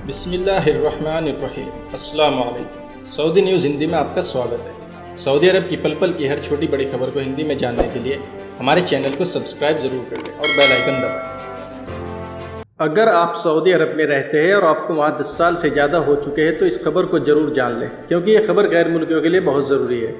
बिस्मिल्लाहिर्रहमानिर्रहीम। अस्सलाम वालेकुम। सऊदी न्यूज़ हिंदी में आपका स्वागत है। सऊदी अरब की पल पल की हर छोटी बड़ी खबर को हिंदी में जानने के लिए हमारे चैनल को सब्सक्राइब ज़रूर कर लें और बेल आइकन दबाएं। अगर आप सऊदी अरब में रहते हैं और आपको वहाँ 10 साल से ज़्यादा हो चुके हैं तो इस खबर को ज़रूर जान लें, क्योंकि ये खबर गैर मुल्कियों के लिए बहुत ज़रूरी है।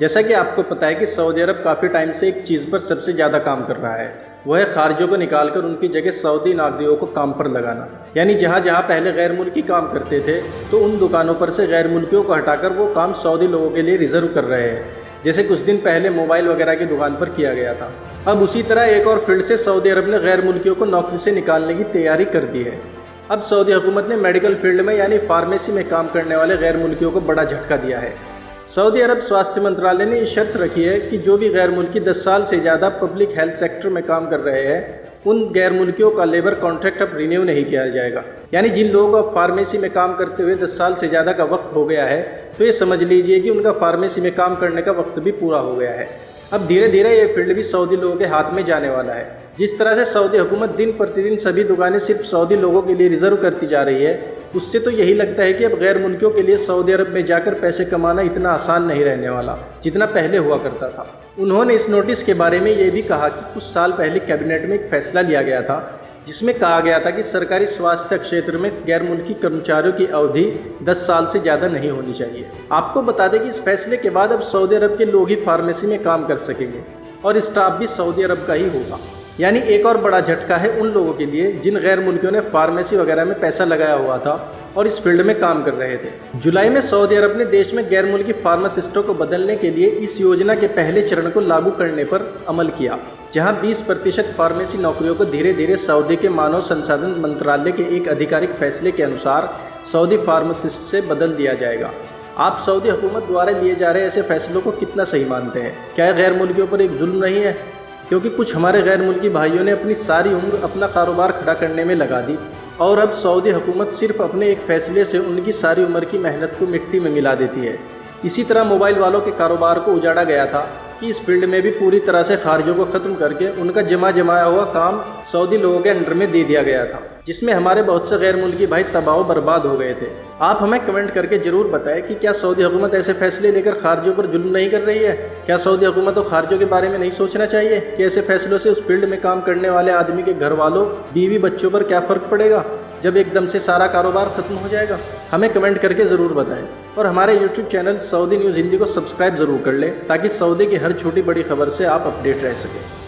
जैसा कि आपको पता है कि सऊदी अरब काफ़ी टाइम से एक चीज़ पर सबसे ज़्यादा काम कर रहा है, वह है खारिजियों को निकालकर उनकी जगह सऊदी नागरिकों को काम पर लगाना। यानी जहाँ जहाँ पहले गैर मुल्की काम करते थे तो उन दुकानों पर से गैर मुल्कियों को हटाकर वो काम सऊदी लोगों के लिए रिजर्व कर रहे हैं, जैसे कुछ दिन पहले मोबाइल वगैरह की दुकान पर किया गया था। अब उसी तरह एक और फील्ड से सऊदी अरब ने गैर मुल्कियों को नौकरी से निकालने की तैयारी कर दी है। अब सऊदी हुकूमत ने मेडिकल फील्ड में यानी फार्मेसी में काम करने वाले गैर मुल्कियों को बड़ा झटका दिया है। सऊदी अरब स्वास्थ्य मंत्रालय ने ये शर्त रखी है कि जो भी गैर मुल्की 10 साल से ज़्यादा पब्लिक हेल्थ सेक्टर में काम कर रहे हैं उन गैर मुल्कियों का लेबर कॉन्ट्रैक्ट अब रिन्यू नहीं किया जाएगा। यानी जिन लोगों को अब फार्मेसी में काम करते हुए 10 साल से ज़्यादा का वक्त हो गया है तो ये समझ लीजिए कि उनका फार्मेसी में काम करने का वक्त भी पूरा हो गया है। अब धीरे धीरे ये फील्ड भी सऊदी लोगों के हाथ में जाने वाला है। जिस तरह से सऊदी हुकूमत दिन प्रतिदिन सभी दुकानें सिर्फ सऊदी लोगों के लिए रिजर्व करती जा रही है, उससे तो यही लगता है कि अब गैर मुल्कियों के लिए सऊदी अरब में जाकर पैसे कमाना इतना आसान नहीं रहने वाला जितना पहले हुआ करता था। उन्होंने इस नोटिस के बारे में ये भी कहा कि कुछ साल पहले कैबिनेट में एक फैसला लिया गया था जिसमें कहा गया था कि सरकारी स्वास्थ्य क्षेत्र में गैर मुल्की कर्मचारियों की अवधि 10 साल से ज़्यादा नहीं होनी चाहिए। आपको बता दें कि इस फैसले के बाद अब सऊदी अरब के लोग ही फार्मेसी में काम कर सकेंगे और स्टाफ भी सऊदी अरब का ही होगा। यानी एक और बड़ा झटका है उन लोगों के लिए जिन गैर मुल्कियों ने फार्मेसी वगैरह में पैसा लगाया हुआ था और इस फील्ड में काम कर रहे थे। जुलाई में सऊदी अरब ने देश में गैर मुल्की फार्मासिस्टों को बदलने के लिए इस योजना के पहले चरण को लागू करने पर अमल किया, जहां 20% फार्मेसी नौकरियों को धीरे धीरे सऊदी के मानव संसाधन मंत्रालय के एक आधिकारिक फैसले के अनुसार सऊदी फार्मासिस्ट से बदल दिया जाएगा। आप सऊदी हुकूमत द्वारा लिए जा रहे ऐसे फैसलों को कितना सही मानते हैं? क्या गैर मुल्कियों पर एक जुल्म नहीं है? क्योंकि कुछ हमारे गैर मुल्की भाइयों ने अपनी सारी उम्र अपना कारोबार खड़ा करने में लगा दी और अब सऊदी हुकूमत सिर्फ अपने एक फ़ैसले से उनकी सारी उम्र की मेहनत को मिट्टी में मिला देती है। इसी तरह मोबाइल वालों के कारोबार को उजाड़ा गया था कि इस फील्ड में भी पूरी तरह से खारिजियों को ख़त्म करके उनका जमाया हुआ काम सऊदी लोगों के अंडर में दे दिया गया था, जिसमें हमारे बहुत से गैर मुल्की भाई तबाह बर्बाद हो गए थे। आप हमें कमेंट करके ज़रूर बताएं कि क्या सऊदी हुकूमत ऐसे फैसले लेकर खारिजियों पर जुल्म नहीं कर रही है? क्या सऊदी हुकूमत को खारिजियों के बारे में नहीं सोचना चाहिए कि ऐसे फैसलों से उस फील्ड में काम करने वाले आदमी के घर वालों, बीवी, बच्चों पर क्या फ़र्क पड़ेगा जब एकदम से सारा कारोबार ख़त्म हो जाएगा? हमें कमेंट करके ज़रूर बताएं और हमारे YouTube channel Saudi news Hindi को सब्सक्राइब ज़रूर कर लें ताकि सऊदी की हर छोटी बड़ी खबर से आप अपडेट रह सकें।